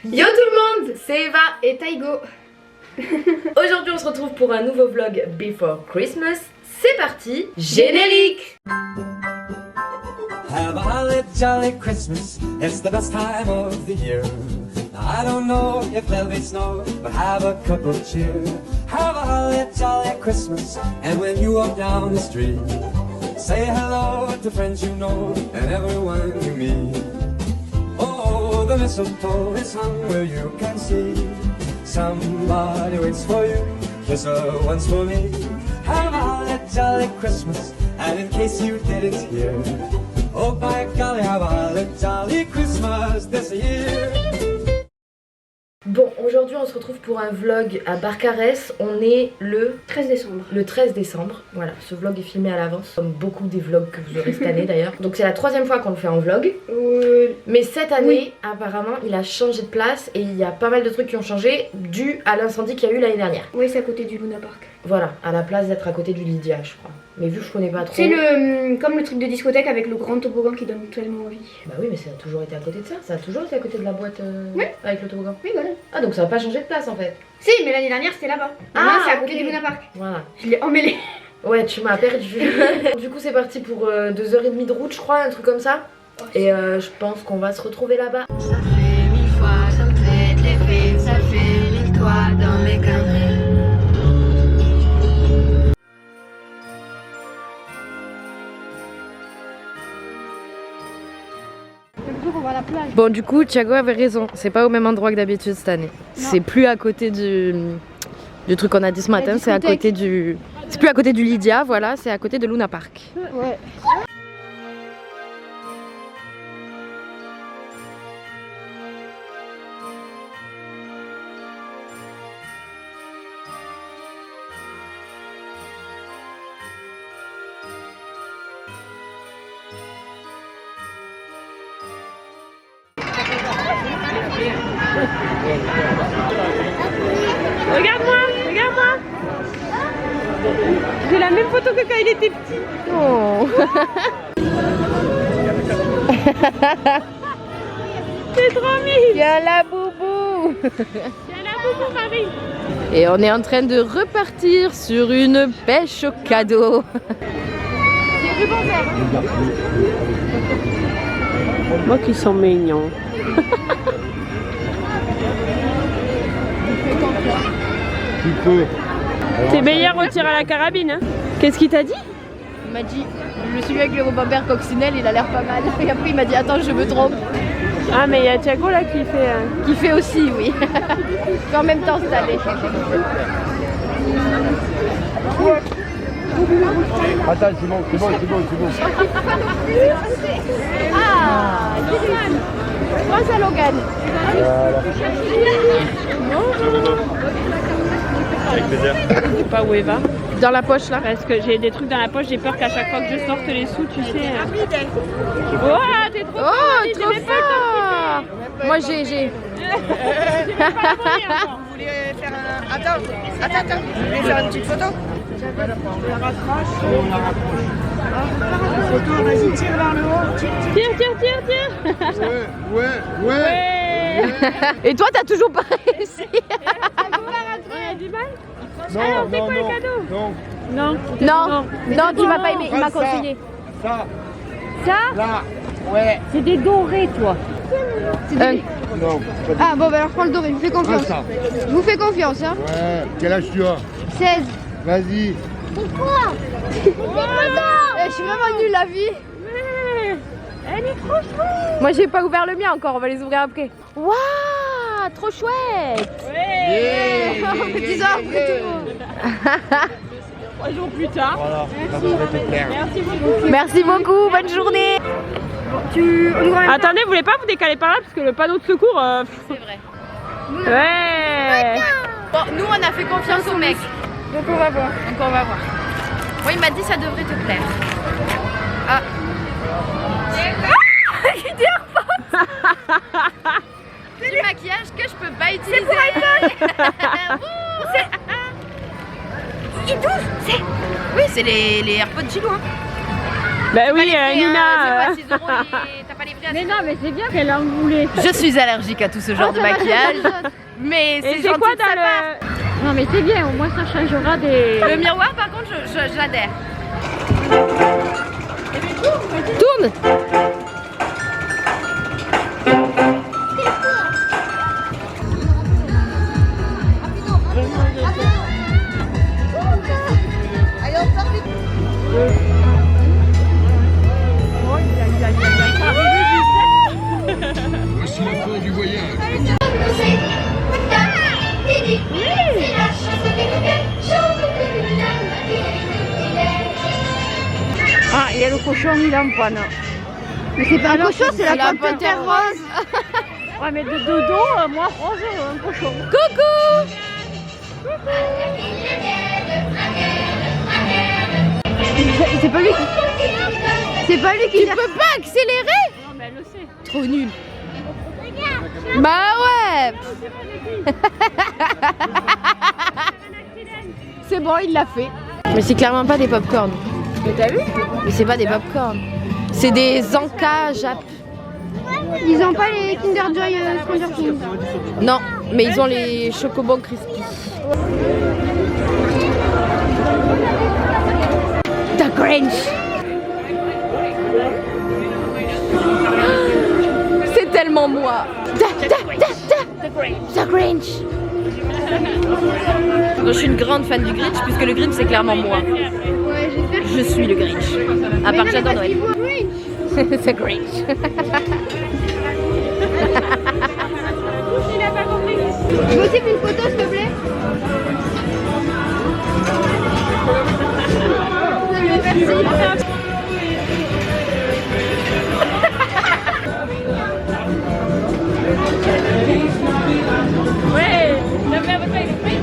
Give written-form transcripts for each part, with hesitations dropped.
Yo tout le monde, c'est Eva et Taigo. Aujourd'hui on se retrouve pour un nouveau vlog Before Christmas. C'est parti, générique. Have a holly jolly Christmas, it's the best time of the year. Now I don't know if there'll be snow, but have a cup of cheer. Have a holly jolly Christmas, and when you walk down the street, say hello to friends you know, and everyone you meet. Oh, the mistletoe is hung where you can see. Somebody waits for you, kiss her once for me. Have a holly jolly Christmas, and in case you didn't hear, oh by golly, have a holly jolly Christmas this year. Bon, aujourd'hui on se retrouve pour un vlog à Barcarès. On est le 13 décembre. Le 13 décembre, voilà, ce vlog est filmé à l'avance, comme beaucoup des vlogs que vous aurez cette année d'ailleurs. Donc c'est la troisième fois qu'on le fait en vlog. Mais cette année, apparemment, il a changé de place et il y a pas mal de trucs qui ont changé dû à l'incendie qu'il y a eu l'année dernière. Oui, c'est à côté du Luna Park. Voilà, à la place d'être à côté du Lydia, je crois. Mais vu que je connais pas trop... C'est le comme le truc de discothèque avec le grand toboggan qui donne tellement envie. Bah oui, mais ça a toujours été à côté de ça. Ça a toujours été à côté de la boîte Oui. Avec le toboggan. Oui, voilà. Ah, donc ça a pas changé de place en fait. Si, mais l'année dernière c'était là-bas. Ah, c'est à côté ok. du Luna Park. Voilà. Je l'ai emmêlé. Ouais, tu m'as perdu. Du coup, c'est parti pour 2h30 de route, je crois, un truc comme ça. Et je pense qu'on va se retrouver là-bas. Ça fait 1000 fois, ça me fait de l'effet, ça fait l'histoire dans mes conneries. Bon, du coup, Thiago avait raison. C'est pas au même endroit que d'habitude cette année. C'est plus à côté du truc qu'on a dit ce matin. C'est à côté du... C'est plus à côté du Lydia, voilà. C'est à côté de Luna Park. Ouais. Regarde-moi, regarde-moi. J'ai la même photo que quand il était petit. Oh. C'est trop mignon. Viens là, boubou. Viens là, boubou, Marie. Et on est en train de repartir sur une pêche au cadeau. Moi qui sont mignons. Tu peux. T'es meilleur au tir à la carabine, hein. Qu'est-ce qu'il t'a dit? Il m'a dit, je me suis vu avec le Robert Coccinelle, il a l'air pas mal. Et après il m'a dit, attends, je me trompe. Ah, mais il y a Thiago là qui fait... Qui fait aussi, oui. Mais en même temps, c'est allé. Attends, c'est bon, c'est bon, c'est bon, c'est bon. Ah, Kylian. Grâce à Logan. Voilà. Je sais pas où elle va. Dans la poche là. Parce que j'ai des trucs dans la poche, j'ai peur qu'à chaque fois que je sorte les sous, tu sais... Oh, t'es trop fort, Oh, Marie, trop j'ai même pas fort. Moi j'ai... J'ai même pas le bruit encore. Vous voulez faire un... Attends. Vous voulez faire une petite photo? Je la raccroche. Photo, vas-y, tire vers le haut. Tire. Ouais. Et toi t'as toujours pas réussi. Ouais, du mal. Alors, c'est quoi le cadeau? Non. Non, tu m'as pas aimé, il m'a conseillé. Ça. Ça Là. Ouais. C'est des dorés, toi. Non. Ah bon, bah alors je prends le doré, je vous fais confiance. Ça. Je vous fais confiance, hein. Ouais. Quel âge tu as? 16. Vas-y. Je suis vraiment nulle à vie. Ouais. Elle est trop chouette. Moi j'ai pas ouvert le mien encore, on va les ouvrir après. Waouh, trop chouette. Ouais. Petits arbres et tout. 3 jours plus tard. Voilà. Ça devrait te plaire. Merci beaucoup. Merci beaucoup, bonne journée. Attendez, vous voulez pas vous décaler par là parce que le panneau de secours... C'est vrai. Ouais. Bon, nous on a fait confiance au mec. Donc on va voir. Moi il m'a dit ça devrait te plaire. Ah. Du maquillage que je peux pas utiliser. C'est pour iPhone. Oui, c'est les AirPods chinois. Bah oui, Nina. T'as pas livré à Mais non, mais c'est bien qu'elle en voulait. Je suis allergique à tout ce genre de maquillage. Mais Et c'est c'est gentil quoi de dans sa part. le... Non mais c'est bien, au moins ça changera des... Le miroir par contre j'adhère. Tourne. Voici la fin du voyage. Ah, il y a le cochon, il est en panne. Mais c'est pas un cochon, c'est la panthère rose. Ouais mais de dodo, moi rose, un cochon. Coucou. C'est pas lui qui... C'est pas lui qui... Tu peux pas accélérer. Non mais elle le sait. Trop nul. Bah ouais. C'est bon, il l'a fait. Mais c'est clairement pas des pop-corn. Mais t'as vu? Mais c'est pas des pop-corn. C'est des Anka Jap. Ils ont pas les Kinder Joy Stranger Things. Non, mais ils ont les chocobons crispy. The Grinch. C'est tellement moi. The Grinch. Donc, je suis une grande fan du Grinch puisque le Grinch c'est clairement moi. Ouais, j'espère. Je suis le Grinch. À part que j'adore Noël. The Grinch. Il a pas compris. Je veux aussi une photo, s'il te plaît. Merci. Ouais, la mère va pas exprès.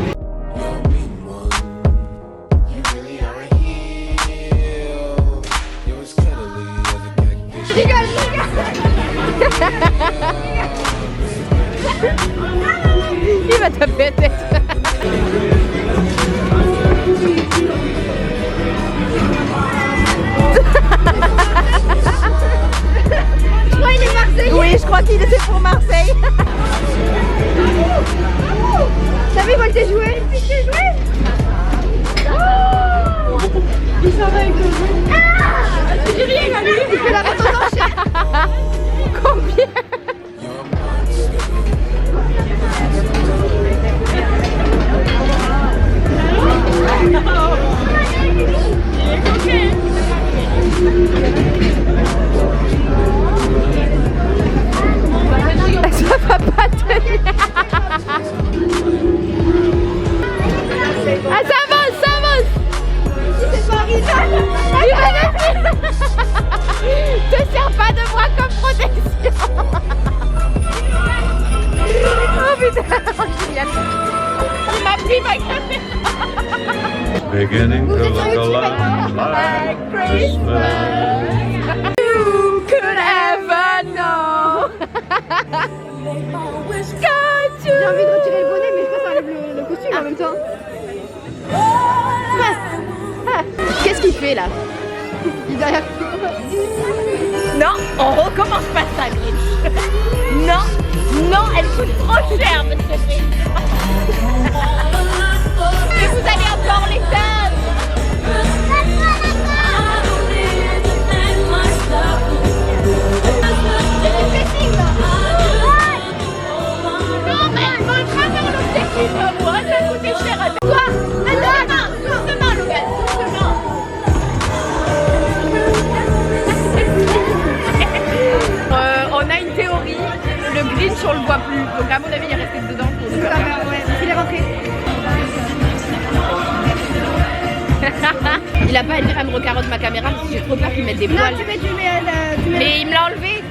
Il va taper la tête. Je crois qu'il est Marseillais. Oui, je crois qu'il était pour Marseille. T'as vu, moi, t'es joué? Il s'est joué. Il s'en va avec le jeu. J'ai rien à lui. Il fait la vente aux enchères. Combien? Ça va pas tenir. Ah, ça avance, ça avance. C'est pas Rizal. Te sers pas de moi comme protection. Oh putain, génial. Il m'a pris ma caméra. Beginning to look a lot like Christmas. You could ever know. J'ai envie de retirer le bonnet, mais je pense que ça enlève le costume en même temps. Qu'est-ce qu'il fait là? Il est derrière. Non, on recommence pas ça, Grinch. Non, non, elle coûte trop cher, votre Grinch. Mais vous allez encore l'éteindre. Non, mais elle veut pas faire l'objectif, moi, ça a coûté cher à toi. Doucement, Logan, doucement. On a une théorie, le Grinch on le voit plus, donc à mon avis il est resté dedans pour nous faire. Ouais, il est rentré. Il a pas à me recarotte ma caméra parce que j'ai trop peur qu'il mette des Non, poils. tu mets. Mais il me l'a enlevé.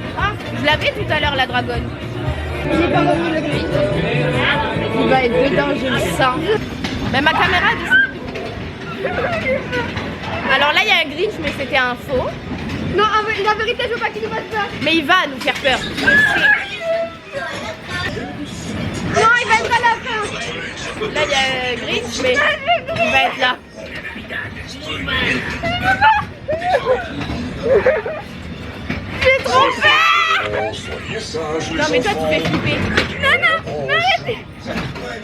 Je l'avais tout à l'heure la dragonne. Il est pas revenu le gris. Il va être dedans, je le sens. Mais ma caméra alors là il y a un Grinch mais c'était un faux. Non, la vérité, je veux pas qu'il nous fasse peur. Mais il va nous faire peur. Je le sais. Non, il va être à la fin. Là il y a un Grinch mais il va être là. J'ai trop peur. Non mais toi tu fais flipper. Non, arrête.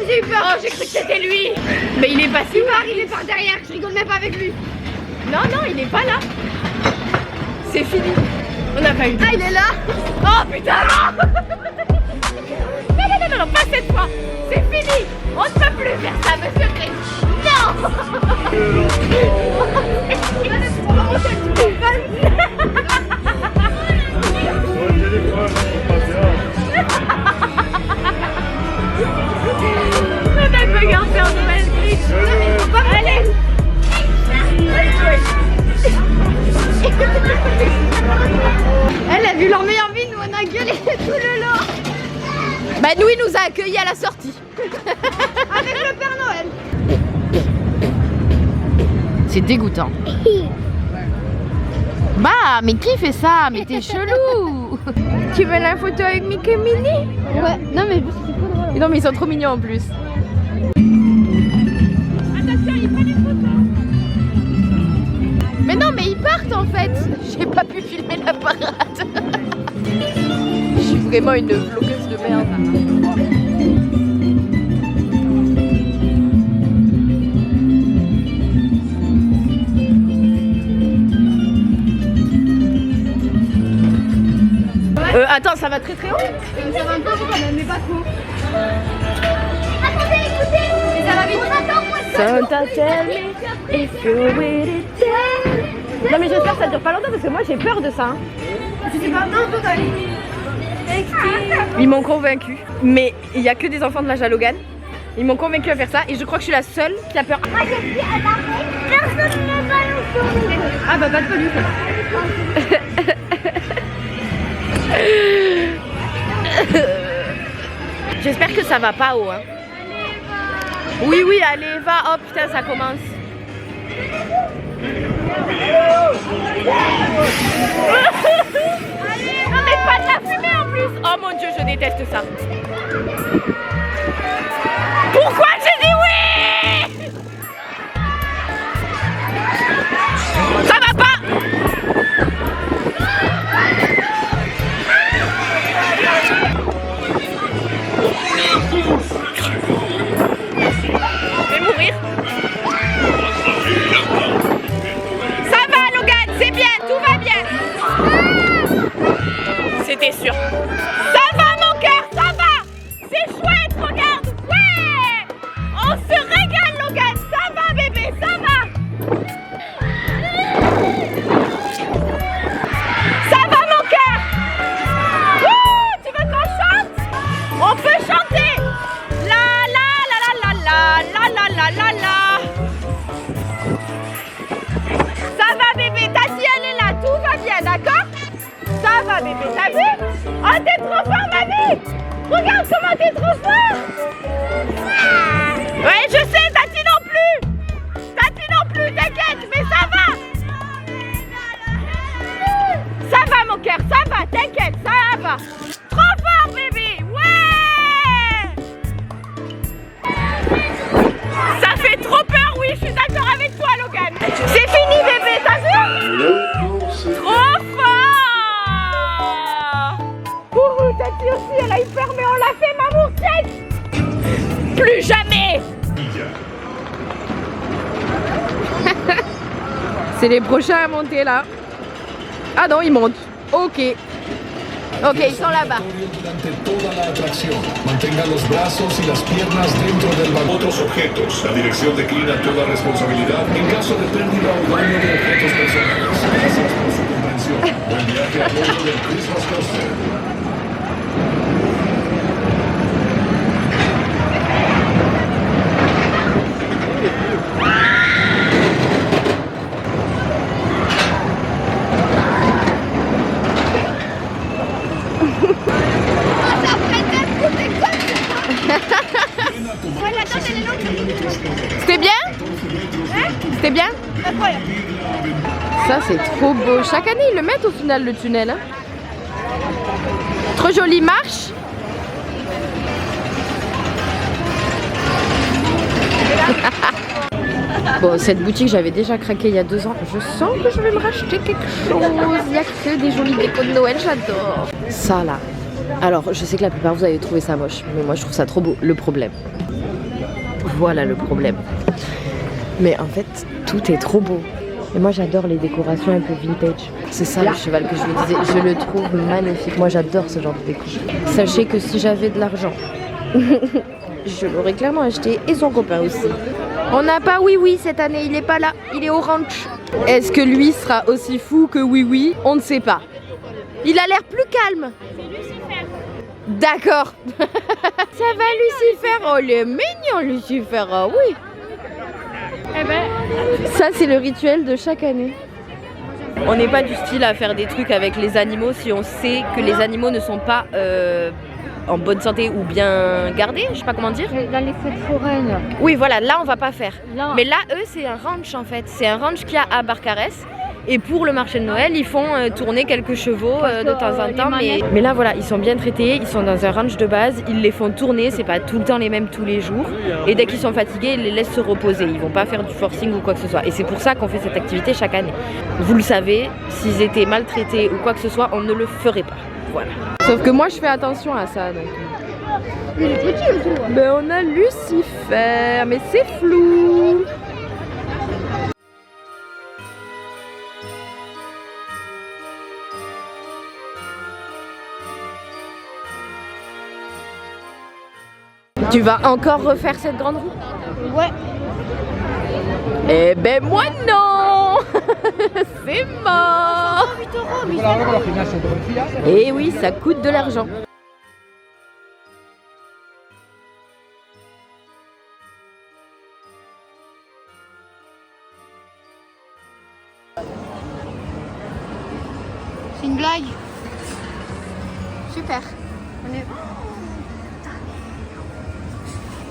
J'ai eu peur, oh, j'ai cru que c'était lui. Mais il est pas si part, il est par derrière, je rigole même pas avec lui. Non, il est pas là. C'est fini. On n'a pas eu. Ah, il est là. Oh putain, non. Non, pas cette fois. C'est fini. On ne peut plus faire ça, monsieur Grey. Non. Elle a vu leur meilleure vie, nous on a gueulé tout le long. Bah nous il nous a accueillis à la sortie. Avec le Père Noël. C'est dégoûtant. Bah mais qui fait ça? Mais t'es chelou. Tu veux la photo avec Mickey et Minnie? Ouais, non mais c'est trop drôle. Non mais ils sont trop mignons en plus. Attention, ils prennent une photo. Mais non mais ils partent en fait. J'ai pas pu filmer la parade. Je suis vraiment une vlogueuse de merde. Attends, ça va très très haut. Ça va un peu quand même, mais pas trop. Attendez, écoutez. Mais ça va vite. On attend moi. Santa tell me if you're with it. Non mais j'espère que ça dure pas longtemps parce que moi j'ai peur de ça. Hein. C'est pas non, ils m'ont convaincu. Mais il y a que des enfants de l'âge à Logan. Ils m'ont convaincu à faire ça et je crois que je suis la seule qui a peur. Moi j'ai dit à l'arrêt, personne ne va nous sauver. Ah bah pas de pollution. J'espère que ça va pas haut hein. Oui allez va. Oh putain ça commence. Non mais pas de la fumée en plus. Oh mon dieu je déteste ça. Pourquoi j'ai dit oui? Ça va pas. Je vais mourir. Ça va Logan, c'est bien, tout va bien. C'était sûr. Ça va mon cœur, ça va. C'est chouette, regarde. Ouais. On se régale Logan, ça va bébé, ça va. Ça va mon cœur. Tu veux qu'on chante? On peut chanter. La la la la la la la la la la. Ça va bébé, ta fille elle est là, tout va bien, d'accord? Ça va bébé, t'as vu? Oh t'es trop fort mamie. Regarde comment t'es trop fort. Ouais je sais, Tati non plus. Tati non plus, t'inquiète, mais ça va. Ça va mon cœur, ça va, t'inquiète, ça va. Trop fort bébé, ouais. Ça fait trop peur, oui, je suis d'accord avec toi Logan. C'est fini bébé, t'as vu? Trop fort. Tati aussi, elle a eu peur, mais on l'a fait, maman, tiens. Plus jamais. C'est les prochains à monter là. Ah non, ils montent. Ok. Ok, ils sont là-bas. Durante toda la atracción, mantenga los brazos y las piernas dentro del vagón. Otros objetos. La dirección declina toda responsabilidad en caso de pérdida o daño de objetos personales. Gracias por su comprensión. Buen viaje a bordo del Christmas Coaster. C'était bien? C'était bien? Ça c'est trop beau. Chaque année ils le mettent au final le tunnel. Hein. Trop jolie marche. Bon, cette boutique, j'avais déjà craqué il y a 2 ans. Je sens que je vais me racheter quelque chose. Il n'y a que des jolies décos de Noël, j'adore. Ça là. Alors, je sais que la plupart vous avez trouvé ça moche, mais moi je trouve ça trop beau. Le problème. Voilà le problème. Mais en fait, tout est trop beau. Et moi j'adore les décorations un peu vintage. C'est ça le cheval que je vous disais. Je le trouve magnifique. Moi j'adore ce genre de déco. Sachez que si j'avais de l'argent, je l'aurais clairement acheté et son copain aussi. On n'a pas Oui cette année, il est pas là, il est au ranch. Est-ce que lui sera aussi fou que Oui? On ne sait pas. Il a l'air plus calme. D'accord. Ça va Lucifer. Oh il est mignon Lucifer, oh, oui. Eh ben, ça c'est le rituel de chaque année. On n'est pas du style à faire des trucs avec les animaux si on sait que les animaux ne sont pas en bonne santé ou bien gardés, je sais pas comment dire. Dans les fêtes foraines. Oui voilà, là on va pas faire. Non. Mais là eux c'est un ranch en fait. C'est un ranch qu'il y a à Barcarès. Et pour le marché de Noël, ils font tourner quelques chevaux de temps en temps. Mais là voilà, ils sont bien traités, ils sont dans un ranch de base, ils les font tourner, c'est pas tout le temps les mêmes tous les jours. Et dès qu'ils sont fatigués, ils les laissent se reposer. Ils vont pas faire du forcing ou quoi que ce soit. Et c'est pour ça qu'on fait cette activité chaque année. Vous le savez, s'ils étaient maltraités ou quoi que ce soit, on ne le ferait pas. Voilà. Sauf que moi je fais attention à ça. Donc. Il est petit le tout. Ben on a Lucifer, mais c'est flou. Tu vas encore refaire cette grande roue? Ouais. Eh ben moi non. C'est mort. 8 €, Eh oui, ça coûte de l'argent. C'est une blague. Super. On est...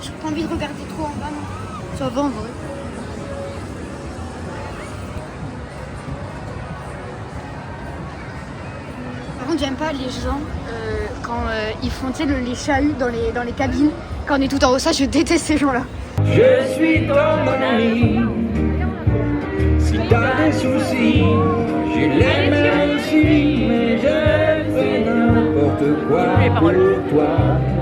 J'ai pas envie de regarder trop en bas, non. Ça va en vrai. Par contre, j'aime pas les gens quand ils font les chahuts dans les cabines. Quand on est tout en haut, ça, je déteste ces gens-là. Je suis ton ami. Si t'as des soucis, j'ai les mains ici, mais je fais n'importe quoi pour toi.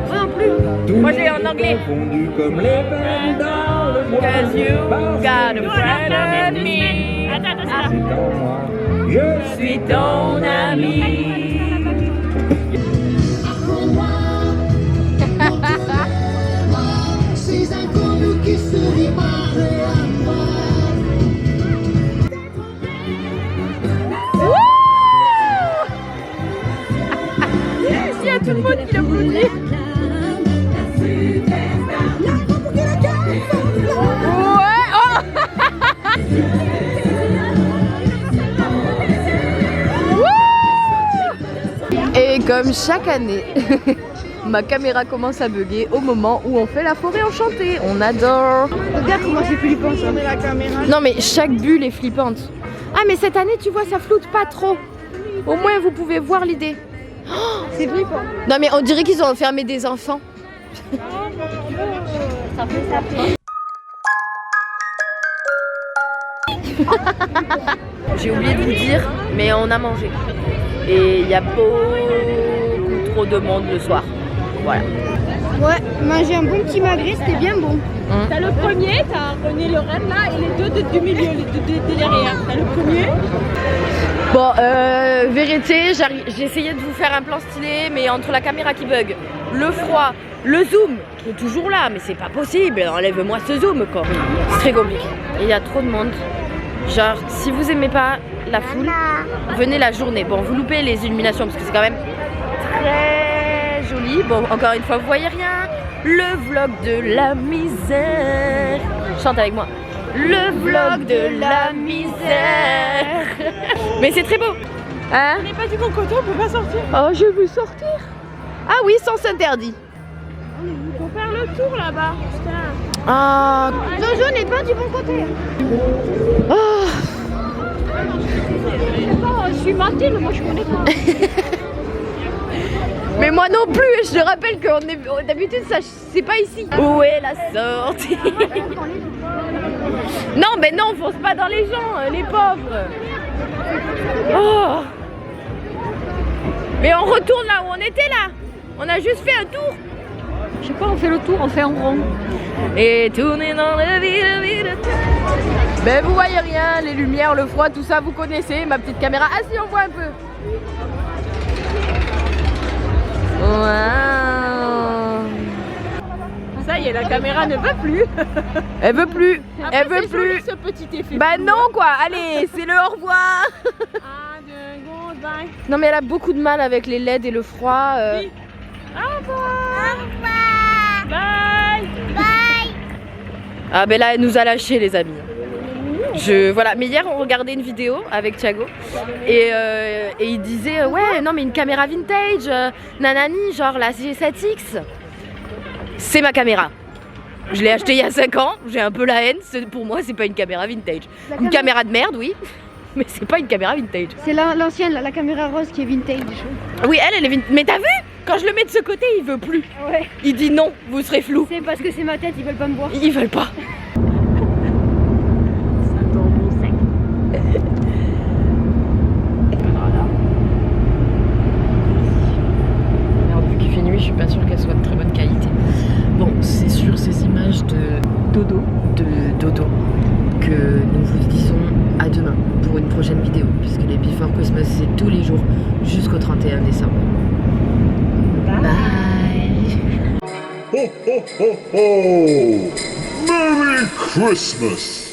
Moi non plus. Moi j'ai en anglais. Confondu comme les peines dans le bois. Cause you got a friend in me. Dans moi, je suis ton ami. Ces inconnus qui se réparent à moi. Il y a tout le monde qui l'applaudit. Ouais, oh. Et comme chaque année, ma caméra commence à bugger au moment où on fait la forêt enchantée. On adore. Regarde comment c'est flippant ça. La caméra. Non mais chaque bulle est flippante. Ah mais cette année tu vois ça floute pas trop. Au moins vous pouvez voir l'idée. C'est flippant. Non mais on dirait qu'ils ont enfermé des enfants. Ça fait ça fait. J'ai oublié de vous dire, mais on a mangé. Et il y a beaucoup trop de monde le soir. Voilà. Ouais, manger un bon petit magret, c'était bien bon. t'as le premier, t'as René Lorraine là, et les deux du milieu, les deux derrière. T'as le premier. Bon, vérité, j'ai essayé de vous faire un plan stylé, mais entre la caméra qui bug, le froid, le zoom, qui est toujours là, mais c'est pas possible, enlève-moi ce zoom quoi. C'est très compliqué. Et il y a trop de monde. Genre, si vous aimez pas la foule, venez la journée. Bon, vous loupez les illuminations parce que c'est quand même très joli. Bon, encore une fois, vous voyez rien. Le vlog de la misère. Chante avec moi. Le vlog de la misère. Mais c'est très beau. Hein? On n'est pas du bon côté, on peut pas sortir. Oh, je veux sortir. Ah oui, sens interdit. Faut faire le tour là-bas. Putain. Ah. Jojo n'est pas du bon côté. Oh. Je suis Martine, moi je connais pas. Mais moi non plus, je te rappelle que d'habitude ça c'est pas ici. Où est la sortie? Non mais non, fonce pas dans les gens, les pauvres. Oh. Mais on retourne là où on était là. On a juste fait un tour. Je sais pas, on fait le tour, on fait un rond. Et tourner dans la ville. Ben vous voyez rien, les lumières, le froid, tout ça vous connaissez. Ma petite caméra, ah si on voit un peu. Wow. Ça y est, la caméra ne veut plus. Elle veut plus. Après, elle veut plus. Ce petit effet. Bah non quoi, allez, c'est le au revoir. Non mais elle a beaucoup de mal avec les LED et le froid. Oui. Au revoir. Bye. Bye. Ah ben là elle nous a lâchés les amis. Voilà, mais hier on regardait une vidéo avec Thiago et il disait ouais non mais une caméra vintage, nanani, genre la G7X, c'est ma caméra. Je l'ai achetée il y a 5 ans, j'ai un peu la haine, pour moi c'est pas une caméra vintage. Une caméra de merde oui, mais c'est pas une caméra vintage. C'est l'ancienne, la caméra rose qui est vintage. Oui elle est vintage, mais t'as vu? Quand je le mets de ce côté il veut plus. Ouais. Il dit non, vous serez flou. C'est parce que c'est ma tête, ils veulent pas me voir. Ils veulent pas. Alors vu qu'il fait nuit, je suis pas sûre qu'elle soit de très bonne qualité. Bon, c'est sur ces images de dodo que nous vous disons à demain pour une prochaine vidéo, puisque les Before Christmas c'est tous les jours jusqu'au 31 décembre. Bye. Ho, ho, ho, ho! Merry Christmas!